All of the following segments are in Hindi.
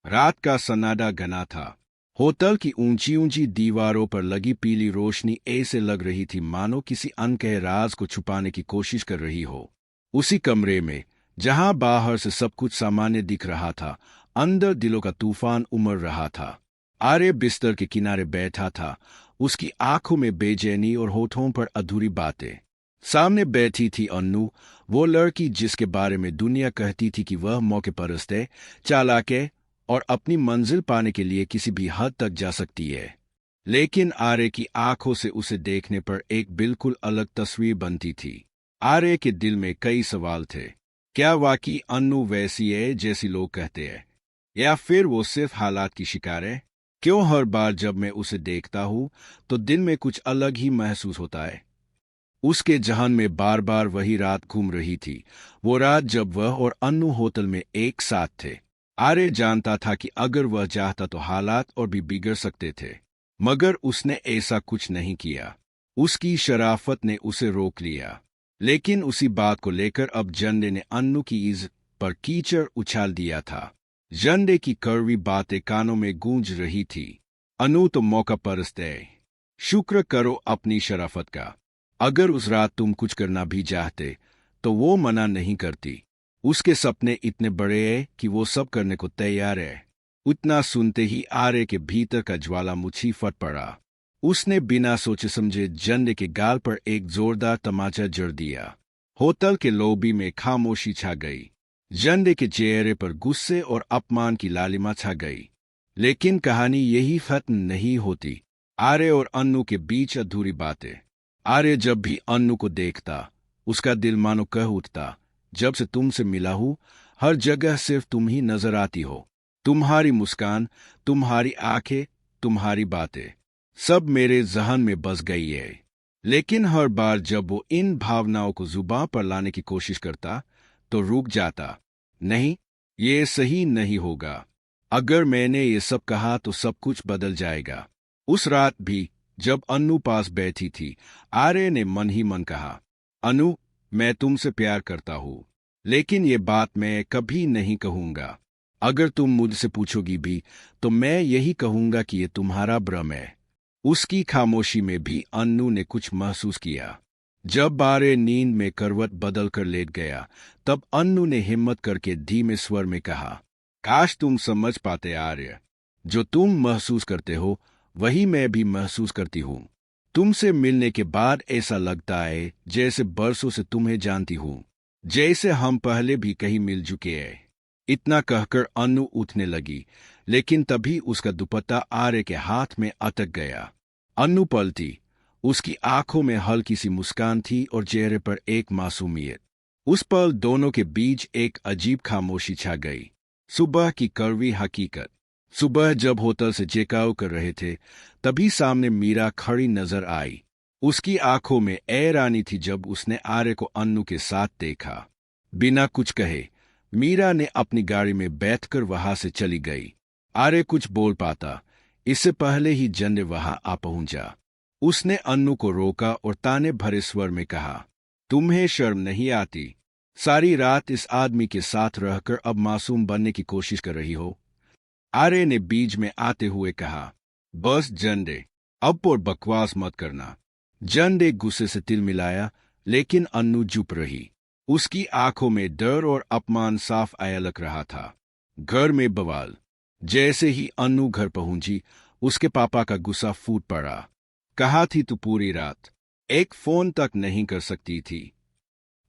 रात का सन्नाटा घना था। होटल की ऊंची ऊंची दीवारों पर लगी पीली रोशनी ऐसे लग रही थी मानो किसी अनकहे राज को छुपाने की कोशिश कर रही हो। उसी कमरे में, जहां बाहर से सब कुछ सामान्य दिख रहा था, अंदर दिलों का तूफान उमड़ रहा था। आर्य बिस्तर के किनारे बैठा था, उसकी आंखों में बेचैनी और होठों पर अधूरी बातें। सामने बैठी थी अन्नू, वो लड़की जिसके बारे में दुनिया कहती थी कि वह मौके परस्त है, चालाक है और अपनी मंजिल पाने के लिए किसी भी हद तक जा सकती है। लेकिन आर्य की आंखों से उसे देखने पर एक बिल्कुल अलग तस्वीर बनती थी। आर्य के दिल में कई सवाल थे। क्या वाकई अन्नू वैसी है जैसी लोग कहते हैं, या फिर वो सिर्फ हालात की शिकार है? क्यों हर बार जब मैं उसे देखता हूं तो दिल में कुछ अलग ही महसूस होता है? उसके जहन में बार बार वही रात घूम रही थी, वो रात जब वह और अन्नू होटल में एक साथ थे। आर्य जानता था कि अगर वह चाहता तो हालात और भी बिगड़ सकते थे, मगर उसने ऐसा कुछ नहीं किया। उसकी शराफत ने उसे रोक लिया। लेकिन उसी बात को लेकर अब जंडे ने अन्नू की इज्जत पर कीचड़ उछाल दिया था। जंडे की कड़वी बातें कानों में गूंज रही थी। अनु तो मौका परस्त है, शुक्र करो अपनी शराफत का। अगर उस रात तुम कुछ करना भी चाहते तो वो मना नहीं करती। उसके सपने इतने बड़े हैं कि वो सब करने को तैयार है। उतना सुनते ही आर्य के भीतर का ज्वालामुखी फट पड़ा। उसने बिना सोचे समझे जंडे के गाल पर एक जोरदार तमाचा जड़ दिया। होटल के लॉबी में खामोशी छा गई। जंडे के चेहरे पर गुस्से और अपमान की लालिमा छा गई। लेकिन कहानी यही खत्म नहीं होती। आर्य और अन्नू के बीच अधूरी बातें। आर्य जब भी अन्नू को देखता, उसका दिल मानो कह उठता, जब से तुमसे मिला हूं, हर जगह सिर्फ तुम ही नजर आती हो। तुम्हारी मुस्कान, तुम्हारी आंखें, तुम्हारी बातें, सब मेरे जहन में बस गई है। लेकिन हर बार जब वो इन भावनाओं को जुबान पर लाने की कोशिश करता, तो रुक जाता। नहीं, ये सही नहीं होगा। अगर मैंने ये सब कहा तो सब कुछ बदल जाएगा। उस रात भी जब अन्नू पास बैठी थी, आर्य ने मन ही मन कहा, अनु, मैं तुमसे प्यार करता हूं, लेकिन ये बात मैं कभी नहीं कहूंगा। अगर तुम मुझसे पूछोगी भी तो मैं यही कहूंगा कि ये तुम्हारा भ्रम है। उसकी खामोशी में भी अन्नू ने कुछ महसूस किया। जब आर्य नींद में करवट बदल कर लेट गया, तब अन्नू ने हिम्मत करके धीमे स्वर में कहा, काश तुम समझ पाते आर्य, जो तुम महसूस करते हो वही मैं भी महसूस करती हूं। तुमसे मिलने के बाद ऐसा लगता है जैसे बरसों से तुम्हें जानती हूं, जैसे हम पहले भी कहीं मिल चुके हैं। इतना कहकर अन्नू उठने लगी, लेकिन तभी उसका दुपट्टा आर्य के हाथ में अटक गया। अन्नू पलटी। उसकी आंखों में हल्की सी मुस्कान थी और चेहरे पर एक मासूमियत। उस पल दोनों के बीच एक अजीब खामोशी छा गई। सुबह की कड़वी हकीकत। सुबह जब होटल से चेकआउट कर रहे थे, तभी सामने मीरा खड़ी नजर आई। उसकी आंखों में हैरानी थी जब उसने आर्य को अन्नू के साथ देखा। बिना कुछ कहे मीरा ने अपनी गाड़ी में बैठकर वहां से चली गई। आर्य कुछ बोल पाता, इससे पहले ही जंडे वहां आ पहुंचा। उसने अन्नू को रोका और ताने भरे स्वर में कहा, तुम्हें शर्म नहीं आती? सारी रात इस आदमी के साथ रहकर अब मासूम बनने की कोशिश कर रही हो? आर्य ने बीच में आते हुए कहा, बस जंडे, अब और बकवास मत करना। जंडे गुस्से से तिल मिलाया, लेकिन अन्नू चुप रही। उसकी आंखों में डर और अपमान साफ अयलक रहा था। घर में बवाल। जैसे ही अन्नू घर पहुंची, उसके पापा का गुस्सा फूट पड़ा। कहा थी तू पूरी रात एक फोन तक नहीं कर सकती थी?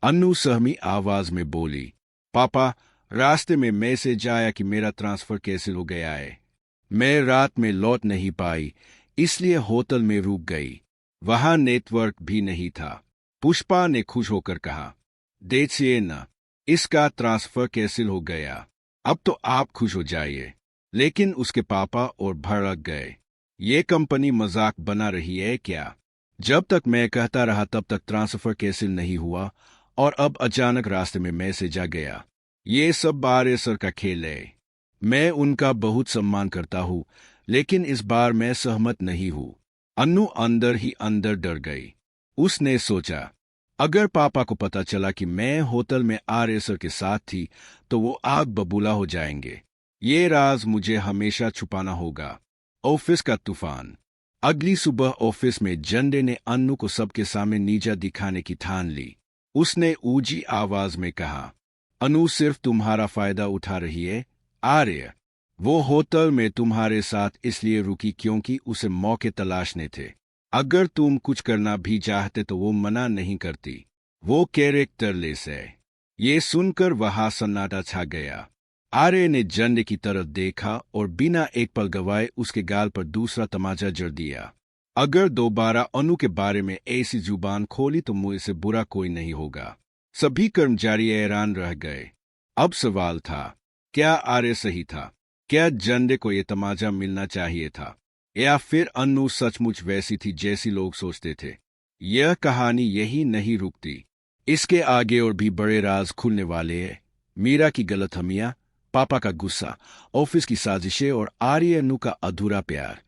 अन्नू सहमी आवाज में बोली, पापा, रास्ते में मैसेज आया कि मेरा ट्रांसफर कैंसिल हो गया है। मैं रात में लौट नहीं पाई, इसलिए होटल में रुक गई। वहां नेटवर्क भी नहीं था। पुष्पा ने खुश होकर कहा, देखिए ना, इसका ट्रांसफर कैंसिल हो गया। अब तो आप खुश हो जाइए। लेकिन उसके पापा और भड़क गए। ये कंपनी मजाक बना रही है क्या? जब तक मैं कहता रहा तब तक ट्रांसफर कैंसिल नहीं हुआ, और अब अचानक रास्ते में मैसेज आ गया। ये सब आर्य सर का खेल है। मैं उनका बहुत सम्मान करता हूँ, लेकिन इस बार मैं सहमत नहीं हूँ। अन्नू अंदर ही अंदर डर गई। उसने सोचा, अगर पापा को पता चला कि मैं होटल में आर्य सर के साथ थी तो वो आग बबूला हो जाएंगे। ये राज मुझे हमेशा छुपाना होगा। ऑफिस का तूफान। अगली सुबह ऑफिस में जंडे ने अन्नू को सबके सामने नीचा दिखाने की ठान ली। उसने ऊंची आवाज में कहा, अनु सिर्फ तुम्हारा फायदा उठा रही है आर्य। वो होटल में तुम्हारे साथ इसलिए रुकी क्योंकि उसे मौके तलाशने थे। अगर तुम कुछ करना भी चाहते तो वो मना नहीं करती। वो कैरेक्टरलेस है। ये सुनकर वहां सन्नाटा छा गया। आर्य ने जंडे की तरफ देखा और बिना एक पल गवाए उसके गाल पर दूसरा तमाचा जड़ दिया। अगर दोबारा अनु के बारे में ऐसी जुबान खोली तो मुझसे बुरा कोई नहीं होगा। सभी कर्मचारी हैरान रह गए। अब सवाल था, क्या आर्य सही था? क्या जंडे को यह तमाचा मिलना चाहिए था, या फिर अनु सचमुच वैसी थी जैसी लोग सोचते थे? यह कहानी यही नहीं रुकती। इसके आगे और भी बड़े राज खुलने वाले हैं। मीरा की गलतफहमियां, पापा का गुस्सा, ऑफिस की साजिशें और आर्य अनु का अधूरा प्यार।